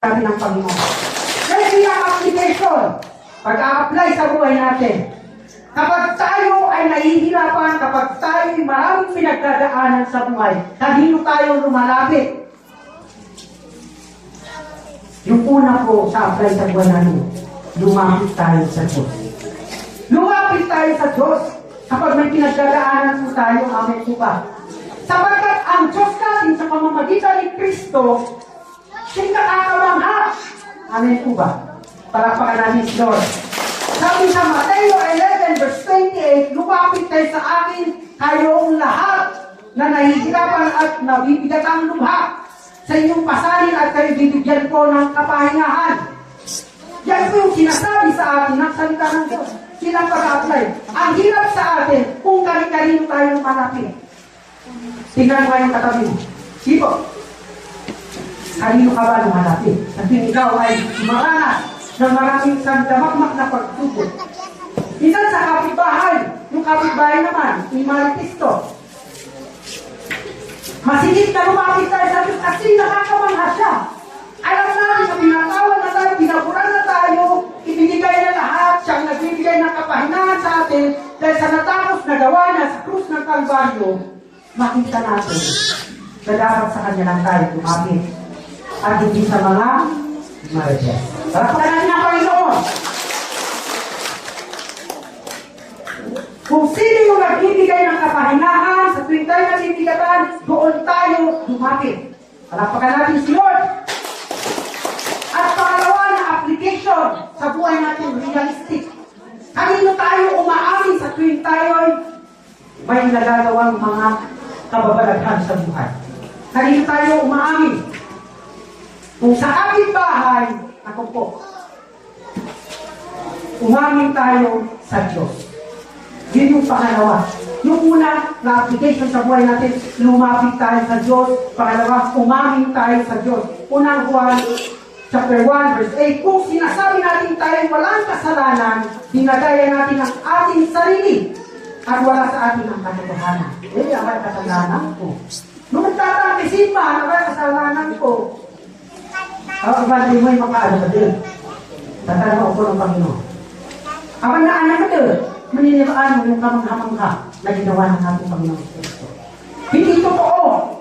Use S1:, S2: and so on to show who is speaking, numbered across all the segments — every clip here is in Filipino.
S1: Sabi ng Panginoon. Kaya bilang application, pag-a-apply sa buhay natin, kapag tayo ay nahihirapan, kapag tayo ay maraming pinagdadaanan sa buhay, kanino tayo lumalapit? Yung una po sa apply sa buhay natin, lumapit tayo sa Diyos. Lumapit tayo sa Diyos kapag may pinagdadaanan po tayo, amen po ba? Sapagkat ang Diyos natin sa pamamagitan ni Kristo, siya'y nakakamangha. Amen po ba? Palakpakan natin si Lord. Sabi sa Mateo 11 verse 28, lumapit kayo sa akin, kayong lahat na nahihirapan at nabibigat ang lubha. Sa inyong pasanin at kayo bibigyan ko ng kapahingahan. Yan po yung sinasabi sa atin ng salita ng Diyos. Silang pag-apply. Ang hirap sa atin kung kani-kanino tayo malapit. Tingnan mo yung katabi mo. Sipo. Kanino ka ba lumalapit? Sabihin ikaw ay maranas ng maraming sandamakmak na pagtubot. Minsan sa kapitbahay, yung kapitbahay naman, ni Marikisto. Masigit na lumapit tayo sa Diyos kasi nakakamangha siya. Alam natin na pinatawad na tayo, pinaburan na tayo, ibinigay na lahat, siyang nagbibigay ng kapahingahan sa atin, dahil sa natapos na gawa niya sa krus ng Kalbaryo, makita natin na dapat sa kanya lang tayo lumapit. At hindi sa mga marites. Palakpakan natin ang Panginoon. Kung sino yung nagbibigay ng kapahingahan sa tuwing tayo nabibigatan, doon tayo lumapit. Palakpakan natin si Lord. At pangalawa na application sa buhay natin, realistic. Kanino tayo umaamin sa tuwing tayo may nagagawang mga kababalaghan sa buhay? Kanino tayo umaamin? Kung sa kapitbahay, ako po, umamin tayo sa Diyos. Yun yung pangalawa. Yung una, na application sa buhay natin, lumapit tayo sa Diyos. Pangalawa, umamin tayo sa Diyos. Unang Juan, chapter 1, verse 8, kung sinasabi natin tayo walang kasalanan, dinagaya natin ang ating sarili at wala sa atin ang katotohanan. Ang kasalanan ko. Nung nagtatakisin pa, ang kasalanan ko, abadi mo yung mga ano ka din. Tatanong ako ng Panginoon. Ang naanak ka din, maniniraan mo yung kamanghamangha na ginawa ng ating Panginoon Kristo. Hindi totoo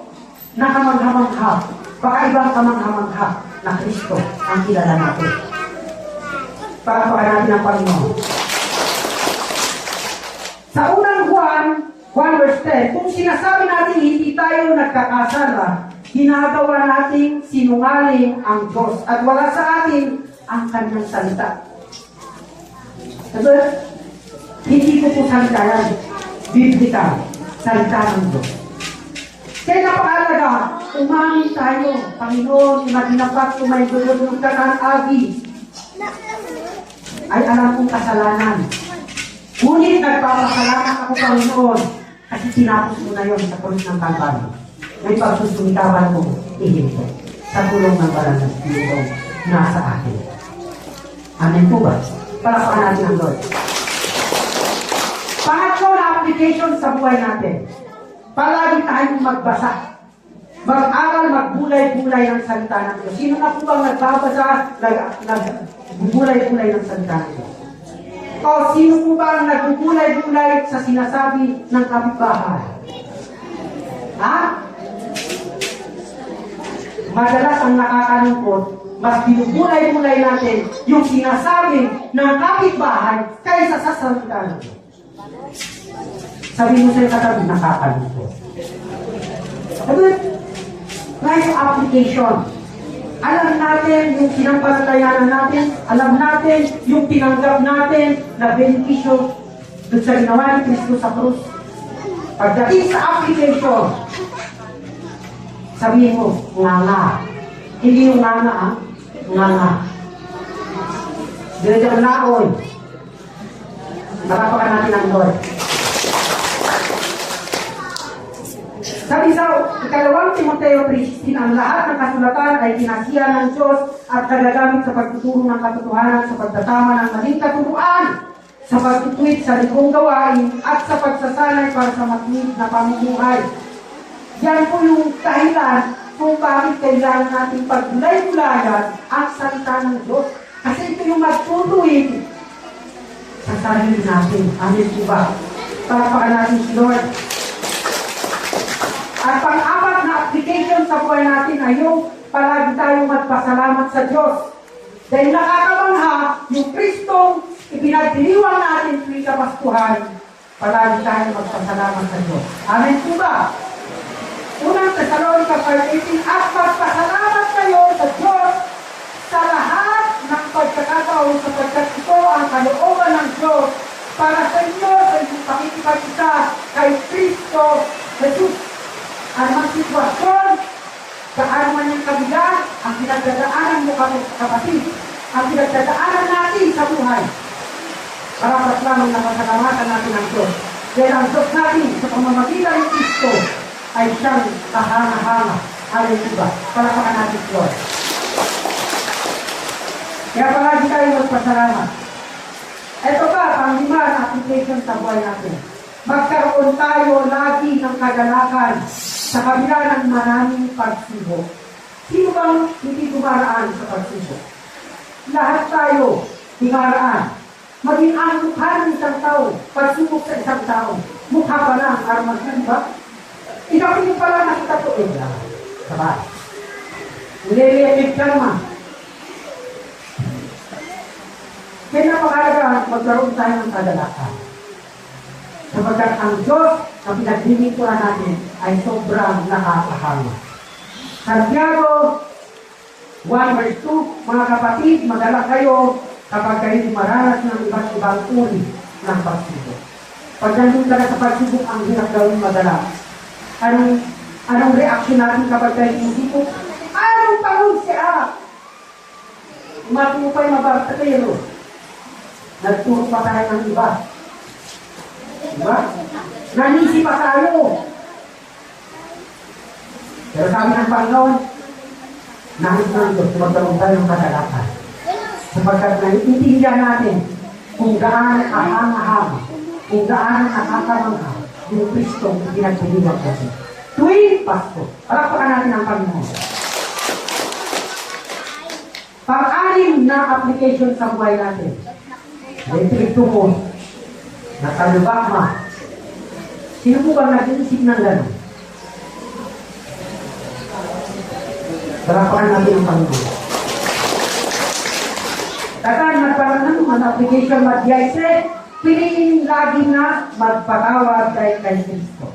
S1: na kamanghamangha. Baka ibang kamanghamangha na Kristo ang kilala natin. Pagpapakan natin ang Panginoon. Sa unang Juan 1 verse 10, kung sinasabi natin hindi tayo nagkakasala, ginagawa nating sinungaling ang Diyos at wala sa atin ang kanyang salita. Sabi, hindi ko po salita yan. Biblikal. Salita ng Diyos. Kaya napakalaga, umamin tayo. Panginoon, maginapat kung may gulong ka ng agi. Ay alam kong kasalanan. Ngunit nagpapasalamat ako, Panginoon, kasi tinapos mo na yon sa krus ng Kalbaryo. May pagsusumitawan ko, ihinto, sa tulong ng Banal na Espiritu nasa akin. Amen po ba? Palakpakan natin ang Lord. Pangatlo na application sa buhay natin. Palagi tayong magbasa. Mag-aral, magbulay-bulay ng salita ng Diyos. Sino na po bang nagbabasa, nagbulay-bulay ng salita ng Diyos? O sino po bang nagbulay-bulay sa sinasabi ng kapitbahay? Ha? Madalas ang nakakalungkot, mas binubulay-bulay natin yung sinasabi ng kapitbahay kaysa sa salita ng Diyos. Sabi mo sa'yo katabi, nakakalungkot. Sabi, right application. Alam natin yung sinampalatayanan natin, alam natin yung tinanggap natin na benepisyo doon sa ginawa ni Kristo sa krus. Pagdating sa application, sabihin mo, nga. Hindi yung nga, nga. Diyan ang naoy. Nakapakan natin ang Lord. Sabi sa ikalawang Timoteo 3:16, ang lahat ng kasulatan ay kinasiya ng Diyos at nagagamit sa pagtuturo ng katotohanan, sa pagtatama ng maling katuruan, sa pagtutuwid sa likong gawain, at sa pagsasanay para sa matuwid na pamumuhay. Yan po yung dahilan kung bakit kailangan natin paggulay-gulayan ang salita ng Diyos. Kasi ito yung magtutuwid sa sarili natin. Amen po ba? Palakpakan natin si Lord. At pang-apat na application sa buhay natin ay yung palagi tayong magpasalamat sa Diyos. Dahil nakakabangha yung Kristong ipinagdiriwang natin tuwing Kapaskuhan, palagi tayong magpasalamat sa Diyos. Amen po ba? Unang Thessalonica 5:18, at magpasalamat kayo sa Diyos sa lahat ng pagkakataon sapagkat ito ang kalooban ng Diyos para sa inyo sa inyong pakikipag-isa kay Kristo Jesus. Anumang sitwasyon, gaano man yung kabilang, ang pinagdadaanan mo kapatid, ang pinagdadaanan natin sa buhay. Parapat lamang napasalamatan natin ang Diyos. Dahil ang Diyos natin sa pamamagitan ng Kristo ay siyang kahanga-hanga. Hallelujah. Palapakan natin Lord. Kaya palagi tayo magpasalamat. Ito pa, pang-lima na application sa buhay natin. Magkaroon tayo lagi ng kagalakan sa kabila ng maraming pagsubok. Sino bang hindi dumaraan sa pagsubok? Lahat tayo dumaraan. Maging ang mukha ng isang tao, pagsubok sa isang tao, mukha pa lang, armasin ba? Ikaw yung pala nakita to, sabay. Nililipid ka naman. Kaya napakalaga, magkaroon tayo ng kagalakan. Sapagkat ang Diyos na pinaglilingkuran natin ay sobrang nakakahanga. Santiago 1:2, mga kapatid, madala kayo kapag kayo maranas ng iba't ibang uri ng pagsubok. Pag nandun ka na sa pagsubok, ang hirap gawin madala. Anong reaksyon natin kapag kayo musipok? Anong pagod siya? Matupay mabasa kayo. Nagturo pa tayo ng iba. Diba? Nanisi pa tayo. Pero sabi ng Panginoon, nais ng Diyos, magkaroon tayo ng kadalakan. Sapagkat naiintindihan natin kung gaano kahanga-hanga, kung gaano nakakamangha yung Kristong pinagpiliwag natin. Tuwing Pasko, palakpakan natin ang Panginoon. Pang-anim na application sa buhay natin. Electric tumor, nakalubakma. Sino po bang nag-iisip ng gano'n? Palakpakan natin ang Panginoon. Takan, nagparang naman application mag-diayse, piliin lagi na magpatawad kay Kristo.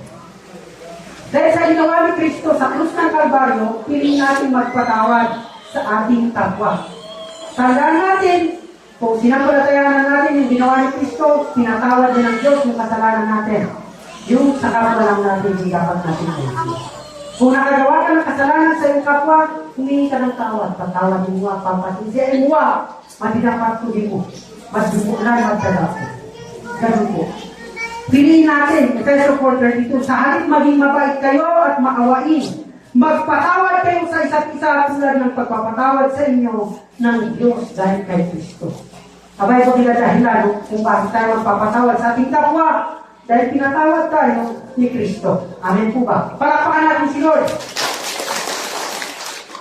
S1: Dahil sa ginawa ni Kristo sa krus ng Kalbaryo, piliin natin magpatawad sa ating kapwa. Tandaan natin, kung sinampalatayanan natin yung ginawa ni Kristo, pinatawad din ng Diyos yung kasalanan natin. Yung sa kapwa lang natin, yung dapat natin kayo. Kung nakagawa ka ng kasalanan sa iyong kapwa, humingi ka ng tawad. Patawad mo, papasinsiyain mo, madinapatuloy mo. Magdumulan, magdalapo. Ganun po. Piliin natin, Efeso 4:32, sa halip maging mabait kayo at maawain. Magpatawad kayo sa isa't isa tulad ng pagpapatawad sa inyo ng Diyos dahil kay Kristo. Abay ko pinadahilan kung bakit tayo magpapatawad sa ating kapwa dahil pinatawad tayo ni Kristo. Amen po ba? Palakpakan natin si Lord.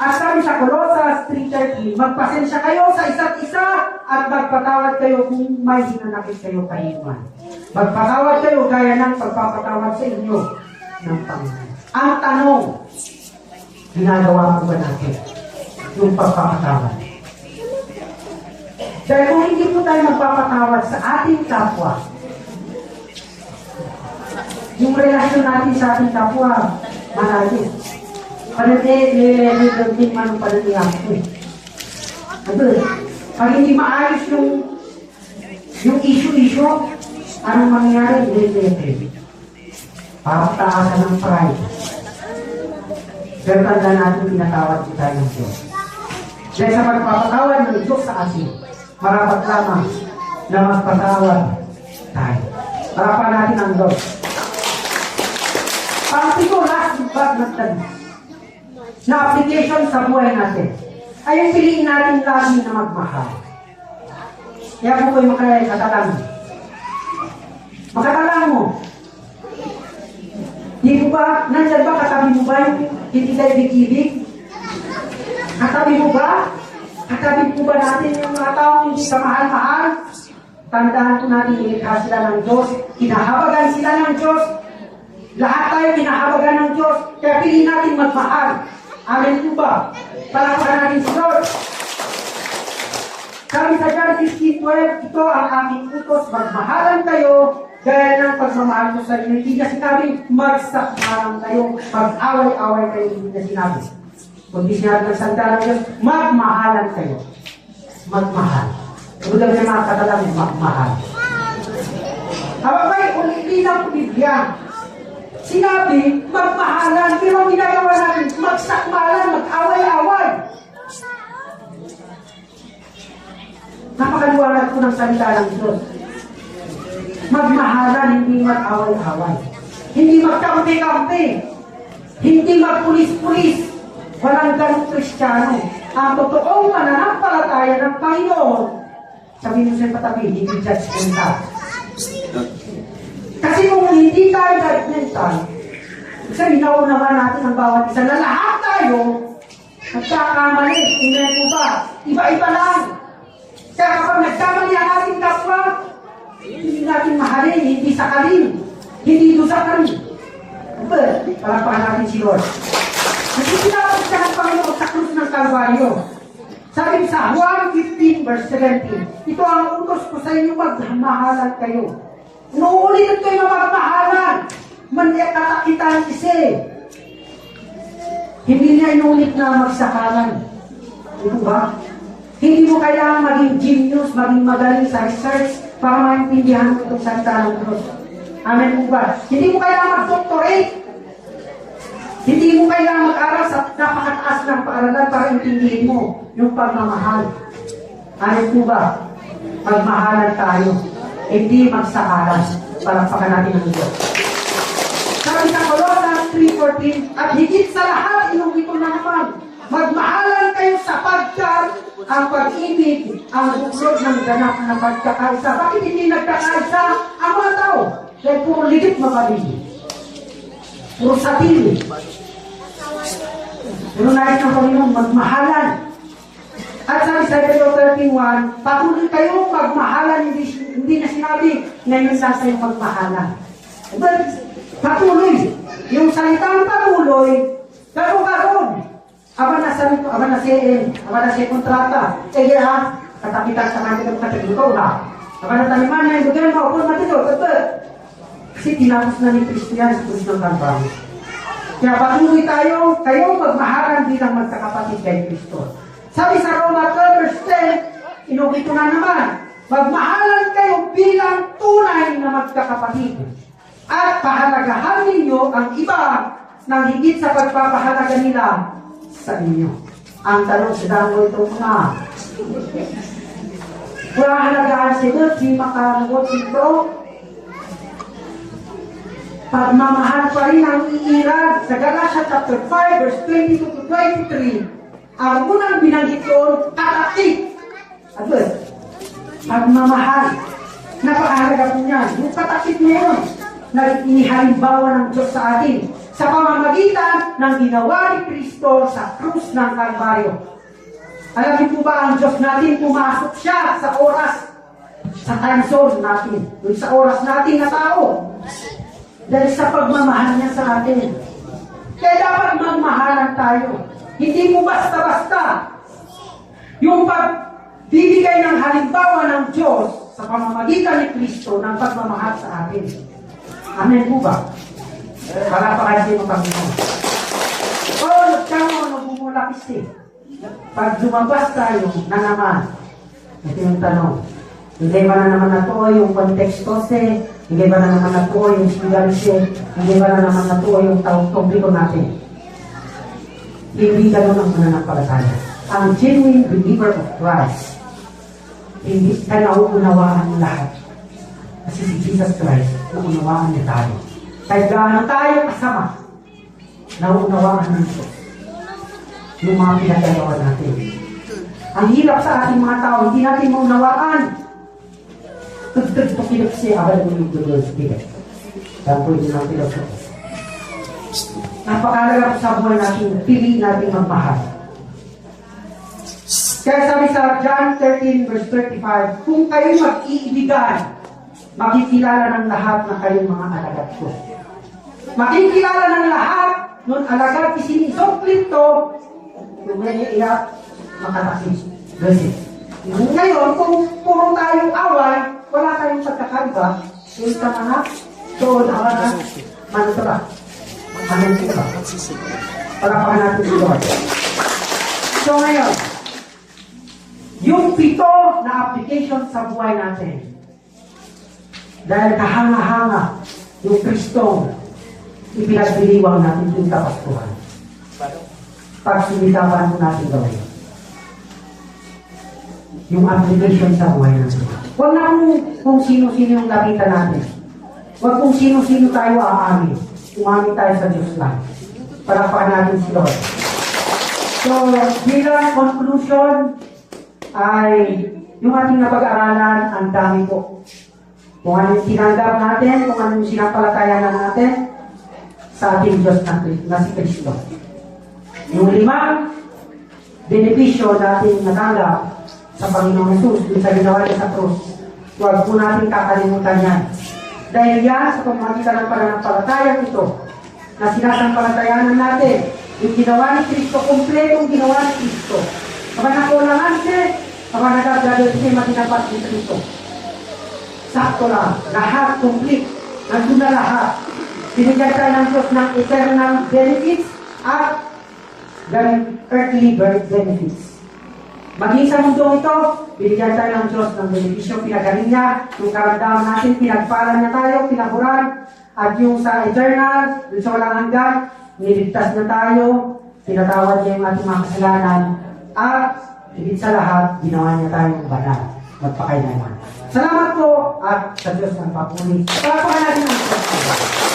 S1: At sabi sa Colossus 3:13, magpasensya kayo sa isa't isa at magpatawad kayo kung may hinanakit kayo kainuman. Magpatawad kayo gaya ng pagpapatawad sa inyo ng Panginoon. Ang tanong, ginagawa mo ba natin yung pagpapatawad? Dahil kung hindi po tayo magpapatawad sa ating kapwa, yung relasyon natin sa ating kapwa, malayo. Panatid, manong panatiyang ko. Pag hindi maayos yung issue, anong mangyayari? Papataasan ng pride. Pero tanda natin, pinatawad ko tayo ng Diyos. Dahil sa pagpapatawad ng Diyos sa atin, marapat lamang na magpatawad tayo. Parapan natin ang Diyos. Pang-pito, last but not least, na application sa buhay natin, ay yung piliin natin lagi na magmahal. Kaya po kayo makatalang. Makatalang mo. Di po ba, nandyan ba katabi mo ba yung hindi tayo ibig-ibig? Katabi mo ba? Katabi po ba natin yung mga taong hindi ka mahal-mahal? Tandaan po natin, ilikha sila ng Diyos. Kinahabagan sila ng Diyos. Lahat tayo kinahabagan ng Diyos. Kaya piliin natin magmahal. Amen po ba? Palakpakan natin si Lord. Sabi sa John 16:12, ito ang aking utos, magmahalan kayo, gaya ng pagmamahal ko sa inyo. Hindi na sinabing magsakmalan kayo, mag-away-away kayo, hindi na sinabi. Kundi sinabi ng salita ng Diyos, magmahalan kayo. Magmahal. Bulag na mga katalang magmahal. Habang ulitin ang Biblia, sinabi, magmahalan, pero ang ginagawa natin, magsakmalan, mag-away-away. Napakaliwanag ko ng salita ng Diyos. Magmahalan, hindi mag-away-away. Hindi magkampi-kampi. Hindi magpulis-pulis. Walang ganong Kristiyano. Ang totoong mananampalataya ng Panginoon, sabihin mo sa patabi, hindi judgmental. Kasi kung hindi tayo judgmental, kasi naunawa natin ang bawat isa na lahat tayo nagkakamali. Tingnan mo ba? Iba-iba lang. Kaya kapag nagkamali ang ating kapwa, hindi natin mahalin, hindi sakalin, hindi dusakan. Palakpakan natin si Lord. Nagsisilapot siya ng Panginoon sa krus ng Kalbaryo. Sabi sa Juan 15 verse 17, ito ang utos ko sa inyo, magmahalan kayo. Inuulit ito yung magmahalan. Maniyakatakitan kasi. Hindi niya inulit na magsakalan. Ito ba? Hindi mo kailangan maging genius, maging magaling sa research para maintindihan mo itong salita ng Diyos. Amen po ba? Hindi mo kailangan mag-doctorate. Hindi mo kailangan mag-aral sa napakataas ng paaralan para intindihin mo yung pagmamahal. Amen po ba? Magmahalan tayo. Hindi magsakalan. Palakpakan natin ang Diyos. Sabi sa Colossus 3:14, at higit sa lahat, ito na naman, magmahalan kayo sapagkat ang pag-ibig ang buklod ng ganap na pagkakaisa. Bakit hindi nagkakaisa ang mga tao? Dahil puro ligit mapalibig. Puro sarili. Pero nais ng Panginoon, magmahalan. At sabi sa Hebrew 13:1, patuloy kayo magmahalan, hindi na sinabi, ngayon sa yung magmahalan. But, patuloy. Yung salitang patuloy, garo-garon. Aba na si kontrata. Eh, ha? Katapitan sa mga kataglugaw, ha? Aba na taliman na yung bugyan mo, kung matito, kasi tinapos na ni Kristo yan sa krus ng Kalbaryo. Kaya patuloy tayo, kayo magmahalan bilang magkakapatid kay Kristo. Sabi sa Roma 12 verse 10, inulit ko na naman, magmahalan kayo bilang tunay na magkakapatid. At pahalagahan ninyo ang iba ng higit sa pagpapahalaga nila sa inyo. Ang tanong sa damo ito na, wala halagaan sila, di makamugot sito, pagmamahal pa rin ang iirag. Sa Galatia chapter 5 verse 22 to 23, ang unang binanggit doon, katakip. Pagmamahal. Napakahalaga po niyan. Yung katakip na yun, na inihalimbawa ng Diyos sa atin sa pamamagitan ng ginawa ni Kristo sa krus ng Kalbaryo. Alam niyo po ba, ang Diyos natin, pumasok siya sa oras, sa time zone natin, sa oras natin na tao. Dahil sa pagmamahal niya sa atin. Kaya dapat magmahalan tayo. Hindi mo basta-basta. Yung pagbibigay ng halimbawa ng Diyos sa pamamagitan ni Kristo ng pagmamahal sa atin. Amen po ba? Para pakaisin mo Panginoon. Nagkamo, nagmumulakis eh. Pag lumabas tayo na naman, ito yung tanong, hindi ba na naman na to yung konteksto hindi ba na naman na to yung spirituality, hindi ba na naman na to yung tawag-tobriko natin. Hindi ganun ang mananampalataya. Ang genuine believer of Christ, hindi ka nauunawaan lahat. Kasi si Jesus Christ, nauunawaan niya tayo. Kahit gaano tayo kasama, nauunawaan ng Diyos yung mga pinagagawa natin. Ang hirap sa ating mga tao, hindi natin maunawaan. Tugtog po kinupsi, abal mo yung gulol. Kaya po yun ang pinagagawa. napakalaga po sa buhay natin, pili natin magmahal. Kaya sabi sa John 13 verse 35, kung kayo mag-iibigan, makikilala ng lahat na kayong mga alagad ko. Makikilala ng lahat nung alagad isinisok to, yung may iyak, makatakis. Ngayon, kung puro tayong away, wala tayong pagkakaiba, yung sa mga doon, manitra. Amen sila ba? Palapakan natin si Lord. So ngayon, yung 7 na application sa buhay natin, dahil kahanga-hanga yung Kristong ipinagdiriwang natin yung kapaskuhan. Pagsumikapan mo natin gawin. Yung application sa buhay natin. Huwag na kung sino-sino yung lapitan natin. Huwag kung sino-sino tayo aamin. Umamin tayo sa Diyos lang. Palapakan natin si Lord. So, bilang conclusion, ay yung ating napag-aralan, ang dami po. Kung ano yung tinanggap natin, kung ano yung sinampalatayanan natin sa ating Diyos na si Kristo. Yung 5 benepisyo natin natanggap sa Panginoong Jesus, yung sa ginawa niya sa krus, huwag po natin kakalimutan yan. Dahil yan, sa pamamagitan ng pananampalatayang ito, na sinasampalatayanan natin, yung ginawa ni Kristo, kumpletong ginawa ni Kristo. Kapag nakulangan siya, kapag nagagagawin siya, matinapat ni Kristo. Sakto lang, lahat, complete, nandun na lahat. Binigyan tayo ng Diyos ng eternal benefits at earthly benefits. Maging sa mundo ito, binigyan tayo ng Diyos ng benepisyo, pinagaling niya, yung karamdaman natin, pinagpalan niya tayo, pinaburan, at yung sa eternal, yung sa walang hanggan, niligtas na tayo, pinatawad niya yung ating mga kasalanan, at higit sa lahat, ginawa niya tayong banal, magpakailanman. Salamat po, at sa Diyos ng papuri. Palapakan natin ang Diyos.